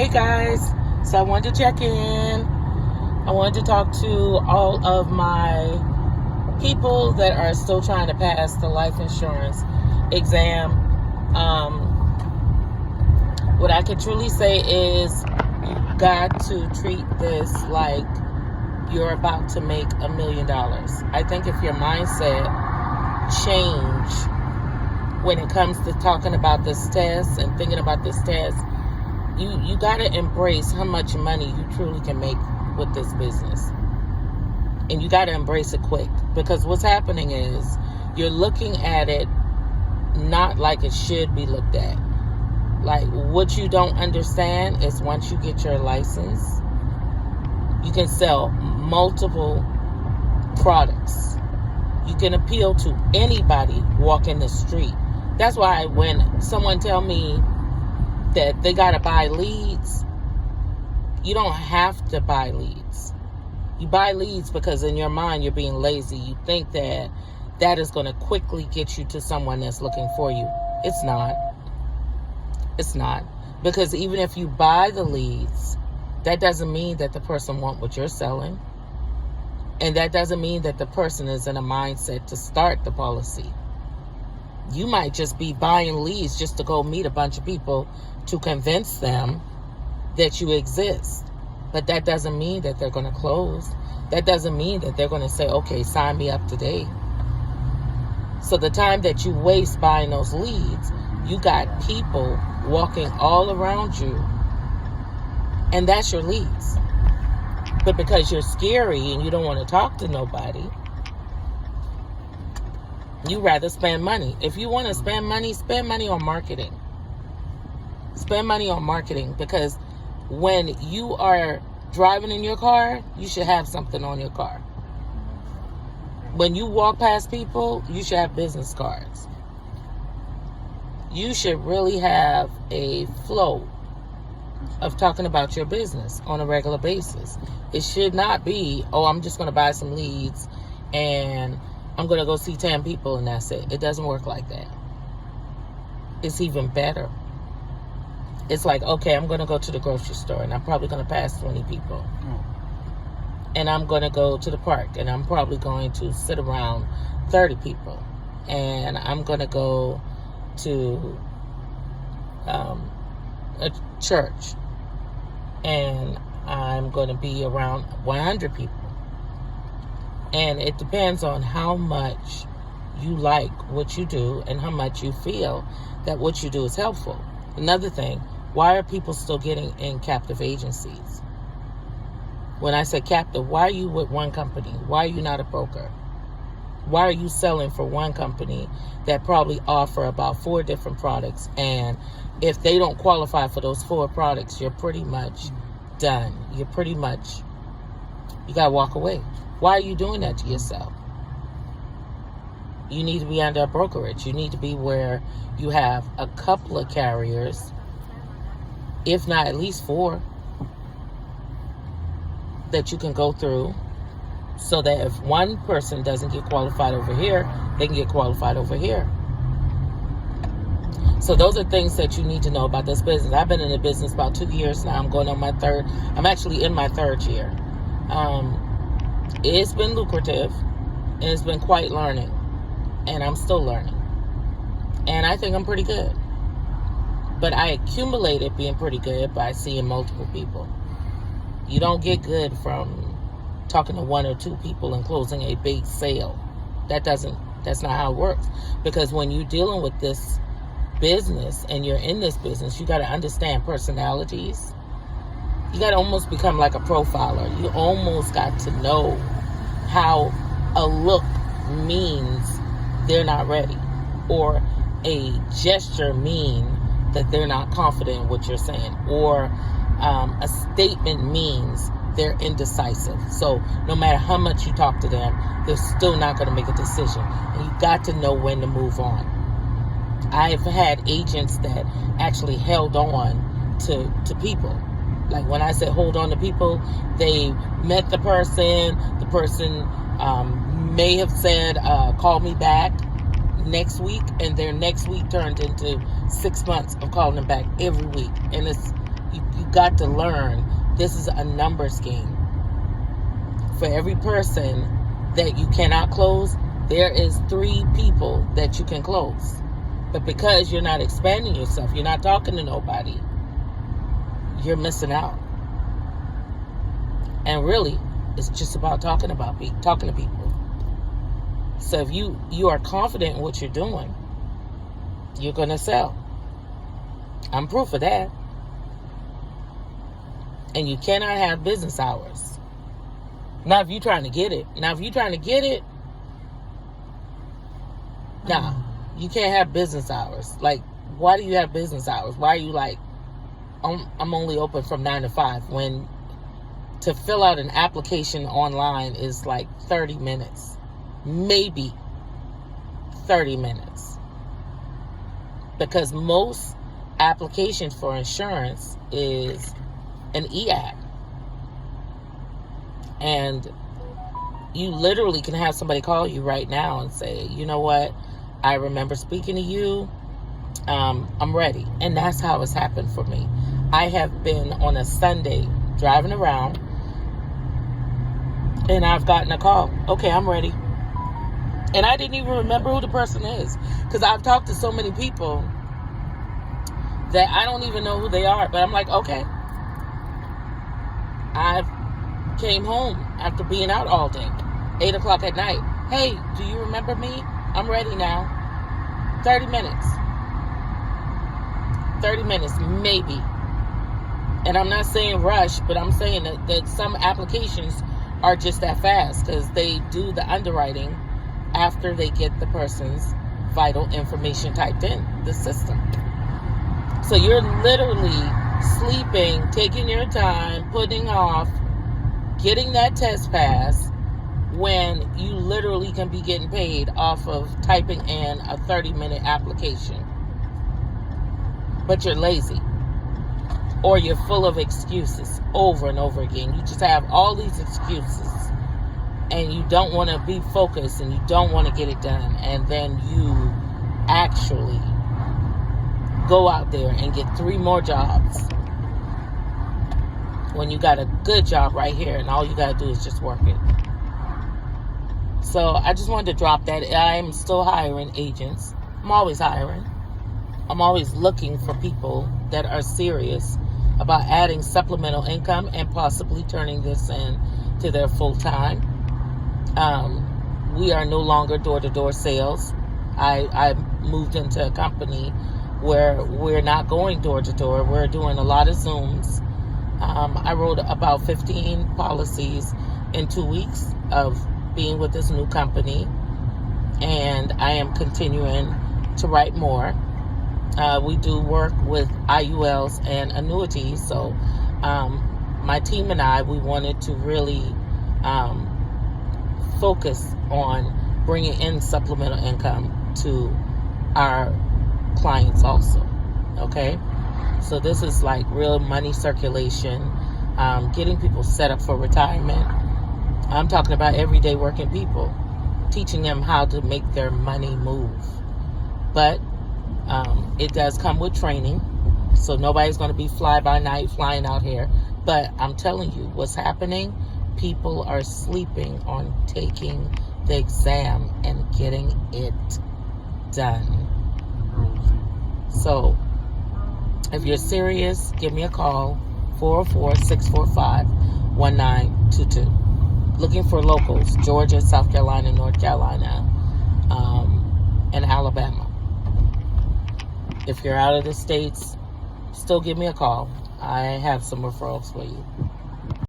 Hey guys, so I wanted to check in. I wanted to talk to all of my people that are still trying to pass the life insurance exam. What I can truly say is you got to treat this like you're about to make $1 million. I think if your mindset change when it comes to talking about this test and thinking about this test, you got to embrace how much money you truly can make with this business. And you got to embrace it quick, because what's happening is you're looking at it not like it should be looked at. Like, what you don't understand is once you get your license, you can sell multiple products. You can appeal to anybody walking the street. That's why when someone tell me that they got to buy leads, you don't have to buy leads. You buy leads because in your mind you're being lazy. You think that that is going to quickly get you to someone that's looking for you. It's not. It's not. Because even if you buy the leads, that doesn't mean that the person wants what you're selling. And that doesn't mean that the person is in a mindset to start the policy. You might just be buying leads just to go meet a bunch of people to convince them that you exist. But that doesn't mean that they're going to close. That doesn't mean that they're going to say, okay, sign me up today. So the time that you waste buying those leads, you got people walking all around you, and that's your leads. But because you're scary and you don't want to talk to nobody, you rather spend money. If you want to spend money on marketing. Spend money on marketing, because when you are driving in your car, you should have something on your car. When you walk past people, you should have business cards. You should really have a flow of talking about your business on a regular basis. It should not be, oh, I'm just going to buy some leads and I'm going to go see 10 people and that's it. It doesn't work like that. It's even better. It's like, okay, I'm going to go to the grocery store and I'm probably going to pass 20 people. And I'm going to go to the park and I'm probably going to sit around 30 people. And I'm going to go to a church and I'm going to be around 100 people. And it depends on how much you like what you do and how much you feel that what you do is helpful. Another thing, why are people still getting in captive agencies? When I say captive, why are you with one company? Why are you not a broker? Why are you selling for one company that probably offer about 4 different products? And if they don't qualify for those 4 products, you're pretty much done. You got to walk away. Why are you doing that to yourself? You need to be under a brokerage. You need to be where you have a couple of carriers, if not at least 4, that you can go through, so that if one person doesn't get qualified over here, they can get qualified over here. So those are things that you need to know about this business. I've been in the business about 2 years now. I'm actually in my 3rd year. It's been lucrative and it's been quite learning, and I'm still learning. And I think I'm pretty good. But I accumulated being pretty good by seeing multiple people. You don't get good from talking to 1 or 2 people and closing a big sale. That's not how it works. Because when you're dealing with this business and you're in this business, you got to understand personalities. You got to almost become like a profiler. You almost got to know how a look means they're not ready, or a gesture mean that they're not confident in what you're saying, or a statement means they're indecisive. So no matter how much you talk to them, they're still not going to make a decision. And you got to know when to move on. I've had agents that actually held on to people. Like when I said hold on to people, they met the person may have said, call me back next week, and their next week turned into 6 months of calling them back every week. And you you've got to learn this is a numbers game. For every person that you cannot close, there is 3 people that you can close. But because you're not expanding yourself, you're not talking to nobody, you're missing out. And really, it's just about talking to people. So if you are confident in what you're doing, you're going to sell. I'm proof of that. And you cannot have business hours. Now, if you're trying to get it. Nah, you can't have business hours. Like, why do you have business hours? Why are you like, I'm only open from 9 to 5 when to fill out an application online is like 30 minutes. Maybe 30 minutes. Because most applications for insurance is an e-app. And you literally can have somebody call you right now and say, you know what? I remember speaking to you. I'm ready. And that's how it's happened for me. I have been on a Sunday driving around and I've gotten a call. Okay, I'm ready. And I didn't even remember who the person is because I've talked to so many people that I don't even know who they are. But I'm like, okay. I came home after being out all day, 8 o'clock at night. Hey, do you remember me? I'm ready now. 30 minutes. 30 minutes, maybe. And I'm not saying rush, but I'm saying that some applications are just that fast because they do the underwriting after they get the person's vital information typed in the system. So you're literally sleeping, taking your time, putting off getting that test pass when you literally can be getting paid off of typing in a 30-minute application. But you're lazy. Or you're full of excuses over and over again. You just have all these excuses. And you don't want to be focused and you don't want to get it done. And then you actually go out there and get 3 more jobs when you got a good job right here and all you got to do is just work it. So I just wanted to drop that. I am still hiring agents. I'm always hiring. I'm always looking for people that are serious about adding supplemental income and possibly turning this into their full time. We are no longer door-to-door sales. I moved into a company where we're not going door-to-door. We're doing a lot of Zooms. I wrote about 15 policies in 2 weeks of being with this new company, and I am continuing to write more. We do work with IULs and annuities, so my team and I, we wanted to really focus on bringing in supplemental income to our clients also, okay? So this is like real money circulation, getting people set up for retirement. I'm talking about everyday working people, teaching them how to make their money move. But it does come with training, so nobody's going to be fly-by-night flying out here. But I'm telling you, what's happening, people are sleeping on taking the exam and getting it done. So if you're serious, give me a call, 404-645-1922. Looking for locals, Georgia, South Carolina, North Carolina, and Alabama. If you're out of the States, still give me a call. I have some referrals for you.